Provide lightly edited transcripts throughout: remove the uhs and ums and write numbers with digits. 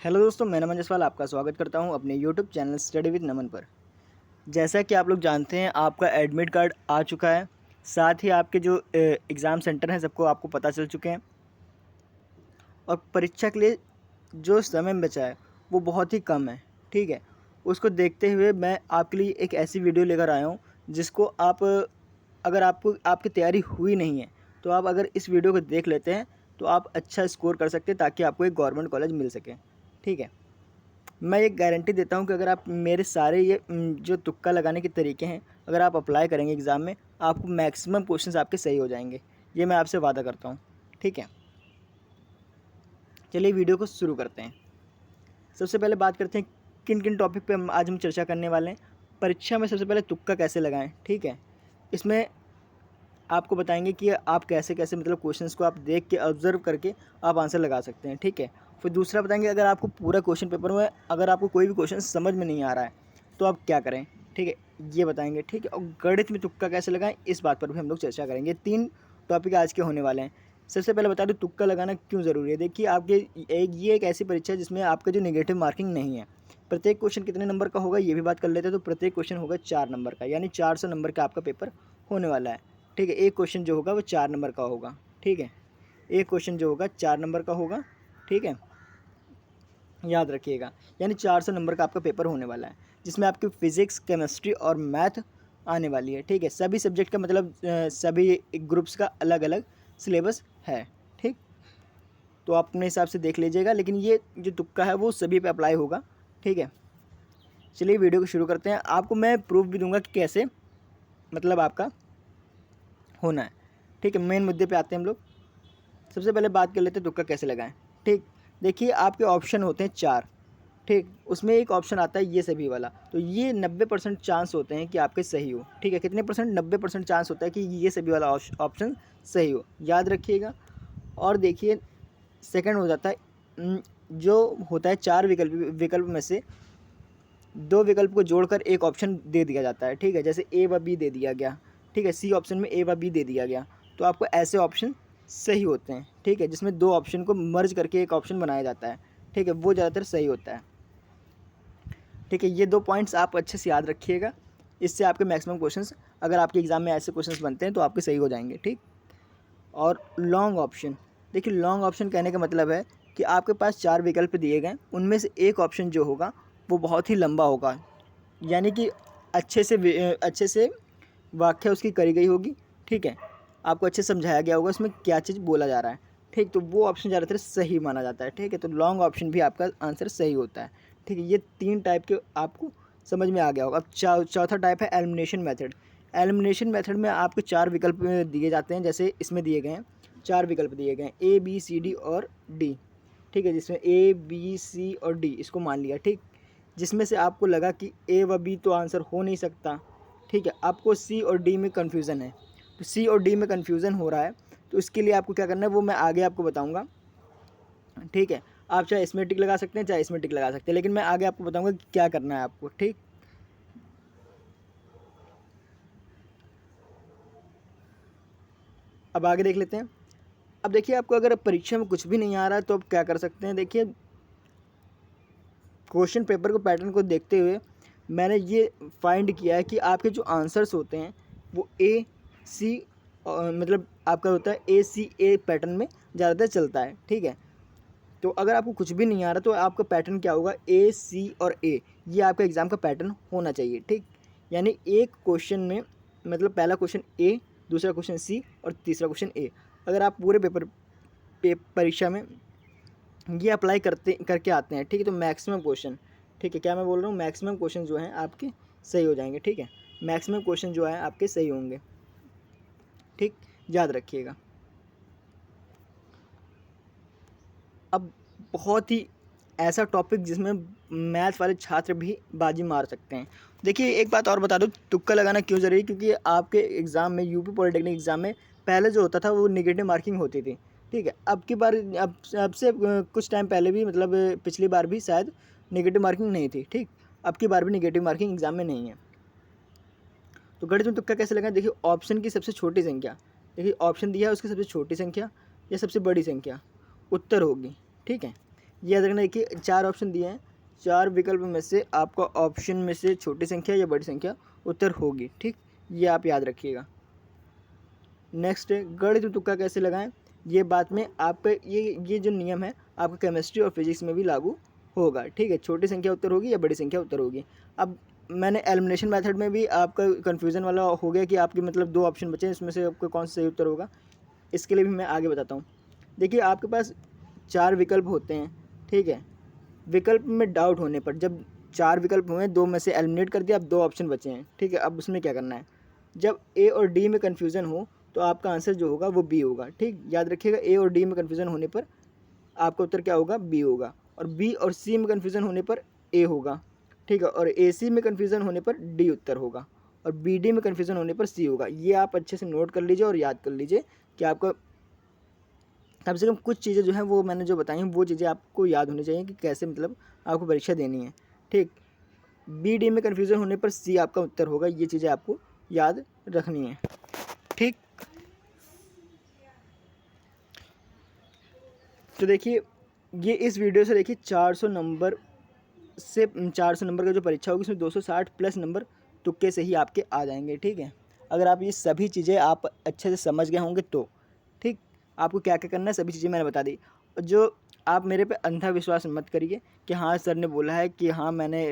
Hello दोस्तों, मैं नमन जसवाल आपका स्वागत करता हूं अपने यूट्यूब चैनल स्टडी विद नमन पर। जैसा कि आप लोग जानते हैं, आपका एडमिट कार्ड आ चुका है। साथ ही आपके जो एग्ज़ाम सेंटर हैं सबको आपको पता चल चुके हैं और परीक्षा के लिए जो समय बचा है वो बहुत ही कम है। ठीक है, उसको देखते हुए मैं आपके लिए एक ऐसी वीडियो लेकर आया हूँ जिसको आप, अगर आपको आपकी तैयारी हुई नहीं है तो आप अगर इस वीडियो को देख लेते हैं तो आप अच्छा स्कोर कर सकते हैं ताकि आपको एक गवर्नमेंट कॉलेज मिल सके। ठीक है, मैं ये गारंटी देता हूँ कि अगर आप मेरे सारे ये जो तुक्का लगाने के तरीके हैं अगर आप अप्लाई करेंगे एग्ज़ाम में, आपको मैक्सिमम क्वेश्चंस आपके सही हो जाएंगे। ये मैं आपसे वादा करता हूँ। ठीक है, चलिए वीडियो को शुरू करते हैं। सबसे पहले बात करते हैं किन किन टॉपिक पे आज हम चर्चा करने वाले हैं। परीक्षा में सबसे पहले तुक्का कैसे लगाएं। ठीक है, इसमें आपको बताएंगे कि आप कैसे कैसे मतलब क्वेश्चंस को आप देख के ऑब्जर्व करके आप आंसर लगा सकते हैं। ठीक है, फिर दूसरा बताएंगे अगर आपको पूरा क्वेश्चन पेपर में अगर आपको कोई भी क्वेश्चन समझ में नहीं आ रहा है तो आप क्या करें। ठीक है, ये बताएंगे। ठीक है, और गणित में तुक्का कैसे लगाएं इस बात पर भी हम लोग चर्चा करेंगे। 3 टॉपिक आज के होने वाले हैं। सबसे पहले बता दूं तुक्का लगाना क्यों ज़रूरी है। देखिए, आपके ये एक ऐसी परीक्षा है जिसमें आपका जो नेगेटिव मार्किंग नहीं है। प्रत्येक क्वेश्चन कितने नंबर का होगा ये भी बात कर लेते हैं। तो प्रत्येक क्वेश्चन होगा 4 नंबर का, यानी 400 नंबर का आपका पेपर होने वाला है। ठीक है, एक क्वेश्चन जो होगा वो 4 नंबर का होगा। ठीक है, एक क्वेश्चन जो होगा 4 नंबर का होगा। ठीक है, याद रखिएगा, यानी 400 नंबर का आपका पेपर होने वाला है जिसमें आपकी फिजिक्स, केमिस्ट्री और मैथ आने वाली है। ठीक है, सभी सब्जेक्ट का मतलब सभी ग्रुप्स का अलग अलग सिलेबस है। ठीक, तो आप अपने हिसाब से देख लीजिएगा, लेकिन ये जो तुक्का है वो सभी पे अप्लाई होगा। ठीक है, चलिए वीडियो को शुरू करते हैं। आपको मैं प्रूफ भी दूंगा कि कैसे मतलब आपका होना है। ठीक है, मेन मुद्दे पे आते हैं हम लोग। सबसे पहले बात कर लेते हैं तुक्का कैसे लगाएं। ठीक, देखिए आपके ऑप्शन होते हैं 4। ठीक, उसमें एक ऑप्शन आता है ये सभी वाला, तो ये 90% चांस होते हैं कि आपके सही हो। ठीक है, कितने परसेंट? 90% चांस होता है कि ये सभी वाला ऑप्शन सही हो, याद रखिएगा। और देखिए सेकंड हो जाता है जो होता है 4 विकल्प में से 2 विकल्प को जोड़कर एक ऑप्शन दे दिया जाता है। ठीक है, जैसे ए व बी दे दिया गया। ठीक है, सी ऑप्शन में ए व बी दे दिया गया, तो आपको ऐसे ऑप्शन सही होते हैं। ठीक है, जिसमें 2 ऑप्शन को मर्ज करके एक ऑप्शन बनाया जाता है। ठीक है, वो ज़्यादातर सही होता है। ठीक है, ये 2 पॉइंट्स आप अच्छे से याद रखिएगा। इससे आपके मैक्सिमम क्वेश्चंस, अगर आपके एग्ज़ाम में ऐसे क्वेश्चंस बनते हैं तो आपके सही हो जाएंगे। ठीक, और लॉन्ग ऑप्शन, देखिए लॉन्ग ऑप्शन कहने का मतलब है कि आपके पास 4 विकल्प दिए गए, उनमें से एक ऑप्शन जो होगा वो बहुत ही लंबा होगा, यानी कि अच्छे से व्याख्या उसकी करी गई होगी। ठीक है, आपको अच्छे से समझाया गया होगा उसमें क्या चीज़ बोला जा रहा है। ठीक, तो वो ऑप्शन ज़्यादातर सही माना जाता है। ठीक है, तो लॉन्ग ऑप्शन भी आपका आंसर सही होता है। ठीक है, ये 3 टाइप के आपको समझ में आ गया होगा। अब चौथा टाइप है एलिमिनेशन मेथड। एलिमिनेशन मेथड में आपको 4 विकल्प दिए जाते हैं, जैसे इसमें दिए गए हैं 4 विकल्प दिए गए हैं, ए बी सी डी और डी। ठीक है, जिसमें ए बी सी और डी इसको मान लिया। ठीक, जिसमें से आपको लगा कि ए व बी तो आंसर हो नहीं सकता। ठीक है, आपको सी और डी में कन्फ्यूज़न है, तो सी और डी में कन्फ्यूज़न हो रहा है, तो इसके लिए आपको क्या करना है वो मैं आगे आपको बताऊंगा। ठीक है, आप चाहे इसमें टिक लगा सकते हैं चाहे इसमें टिक लगा सकते हैं, लेकिन मैं आगे आपको बताऊंगा कि क्या करना है आपको। ठीक, अब आगे देख लेते हैं। अब देखिए, आपको अगर परीक्षा में कुछ भी नहीं आ रहा है तो आप क्या कर सकते हैं। देखिए, क्वेश्चन पेपर को पैटर्न को देखते हुए मैंने ये फाइंड किया है कि आपके जो आंसर्स होते हैं वो ए सी, मतलब आपका होता है ए सी ए पैटर्न में ज़्यादातर चलता है। ठीक है, तो अगर आपको कुछ भी नहीं आ रहा तो आपका पैटर्न क्या होगा, ए सी और ए, ये आपका एग्ज़ाम का पैटर्न होना चाहिए। ठीक, यानी एक क्वेश्चन में मतलब पहला क्वेश्चन ए, दूसरा क्वेश्चन सी और तीसरा क्वेश्चन ए। अगर आप पूरे परीक्षा में ये अप्लाई करके आते हैं, ठीक है, तो मैक्सिमम क्वेश्चन, ठीक है, क्या मैं बोल रहा हूँ, मैक्सिमम क्वेश्चन जो हैं आपके सही हो जाएंगे। ठीक है, मैक्सिमम क्वेश्चन जो है आपके सही होंगे। ठीक, याद रखिएगा। अब बहुत ही ऐसा टॉपिक जिसमें मैथ वाले छात्र भी बाजी मार सकते हैं। देखिए, एक बात और बता दूं, तुक्का लगाना क्यों ज़रूरी है, क्योंकि आपके एग्ज़ाम में यूपी पॉलिटेक्निक एग्ज़ाम में पहले जो होता था वो नेगेटिव मार्किंग होती थी। ठीक है, अब की बार अब से कुछ टाइम पहले भी मतलब पिछली बार भी शायद नेगेटिव मार्किंग नहीं थी। ठीक, अब की बार भी नेगेटिव मार्किंग एग्ज़ाम में नहीं है। तो गणित में तुक्का कैसे लगाएं। देखिए, ऑप्शन की सबसे छोटी संख्या, देखिए ऑप्शन दिया है उसकी सबसे छोटी संख्या या सबसे बड़ी संख्या उत्तर होगी। ठीक है, ये याद रखना है कि 4 ऑप्शन दिए हैं, 4 विकल्प में से आपका ऑप्शन में से छोटी संख्या या बड़ी संख्या उत्तर होगी। ठीक, ये आप याद रखिएगा। नेक्स्ट है गणित तुक्का कैसे लगाएं। ये बात में आप ये जो नियम है आपका केमिस्ट्री और फिजिक्स में भी लागू होगा। ठीक है, छोटी संख्या उत्तर होगी या बड़ी संख्या उत्तर होगी। अब मैंने एलिमिनेशन मेथड में भी आपका कन्फ्यूज़न वाला हो गया कि आपके मतलब 2 ऑप्शन बचे हैं, इसमें से आपका कौन सा सही उत्तर होगा। इसके लिए भी मैं आगे बताता हूँ। देखिए आपके पास 4 विकल्प होते हैं। ठीक है, विकल्प में डाउट होने पर जब 4 विकल्प हुए, 2 में से एलिमिनेट कर दिया, अब 2 ऑप्शन बचे हैं। ठीक है, अब उसमें क्या करना है, जब ए और डी में कन्फ्यूज़न हो तो आपका आंसर जो होगा वो बी होगा। ठीक, याद रखिएगा, ए और डी में कन्फ्यूज़न होने पर आपका उत्तर क्या होगा, बी होगा। और बी और सी में कन्फ्यूज़न होने पर ए होगा। ठीक है, और ए सी में कन्फ्यूज़न होने पर डी उत्तर होगा, और बी डी में कन्फ्यूज़न होने पर सी होगा। ये आप अच्छे से नोट कर लीजिए और याद कर लीजिए कि आपका कम से कम कुछ चीज़ें जो हैं वो मैंने जो बताई हैं वो चीज़ें आपको याद होनी चाहिए कि कैसे मतलब आपको परीक्षा देनी है। ठीक, बी डी में कन्फ्यूज़न होने पर सी आपका उत्तर होगा। ये चीज़ें आपको याद रखनी है। ठीक, तो देखिए ये इस वीडियो से देखिए 400 नंबर से 400 नंबर का जो परीक्षा होगी उसमें 260 प्लस नंबर तुक्के से ही आपके आ जाएंगे। ठीक है, अगर आप ये सभी चीज़ें आप अच्छे से समझ गए होंगे तो ठीक, आपको क्या क्या करना है सभी चीज़ें मैंने बता दी। जो आप मेरे पे अंधा विश्वास मत करिए कि हाँ सर ने बोला है कि हाँ मैंने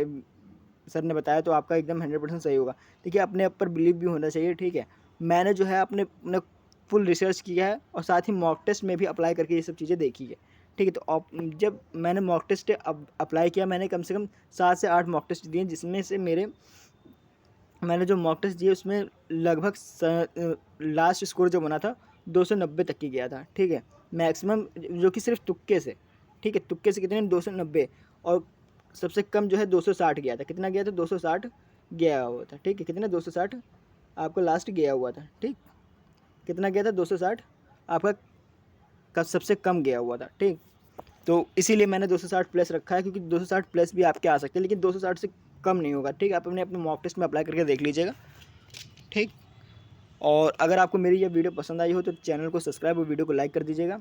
सर ने बताया तो आपका एकदम 100% सही होगा। देखिए अपने ऊपर बिलीव भी होना चाहिए। ठीक है, मैंने जो है अपने अपने फुल रिसर्च किया है और साथ ही मॉक टेस्ट में भी अप्लाई करके ये सब चीज़ें देखी है। ठीक है, तो जब मैंने मॉक टेस्ट अप्लाई किया, मैंने कम से कम 7 से 8 मॉक टेस्ट दिए, जिसमें से मैंने जो मॉक टेस्ट दिए उसमें लगभग लास्ट स्कोर जो बना था 290 तक की गया था। ठीक है, मैक्सिमम जो कि सिर्फ तुक्के से। ठीक है, तुक्के से कितने 290, और सबसे कम जो है 260 गया था। कितना गया था, 260 गया हुआ था। ठीक है, कितना 260 आपका लास्ट गया हुआ था। ठीक, कितना गया था 260 आपका सबसे कम गया हुआ था। ठीक, तो इसीलिए मैंने 260 प्लस रखा है, क्योंकि 260 प्लस भी आपके आ सकते हैं लेकिन 260 से कम नहीं होगा। ठीक, आप अपने मॉक टेस्ट में अप्लाई करके देख लीजिएगा। ठीक, और अगर आपको मेरी ये वीडियो पसंद आई हो तो चैनल को सब्सक्राइब और वीडियो को लाइक कर दीजिएगा,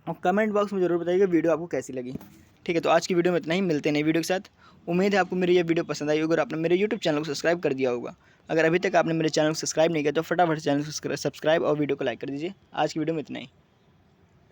और कमेंट बॉक्स में ज़रूर बताइएगा वीडियो आपको कैसी लगी। ठीक है, तो आज की वीडियो में इतना ही, मिलते हैं नई वीडियो के साथ। उम्मीद है आपको मेरी ये वीडियो पसंद आई होगी और आपने मेरे यूट्यूब चैनल को सब्सक्राइब कर दिया होगा। अगर अभी तक आपने मेरे चैनल को सब्सक्राइब नहीं किया तो फटाफट चैनल को सब्सक्राइब और वीडियो को लाइक कर दीजिए। आज की वीडियो में इतना ही।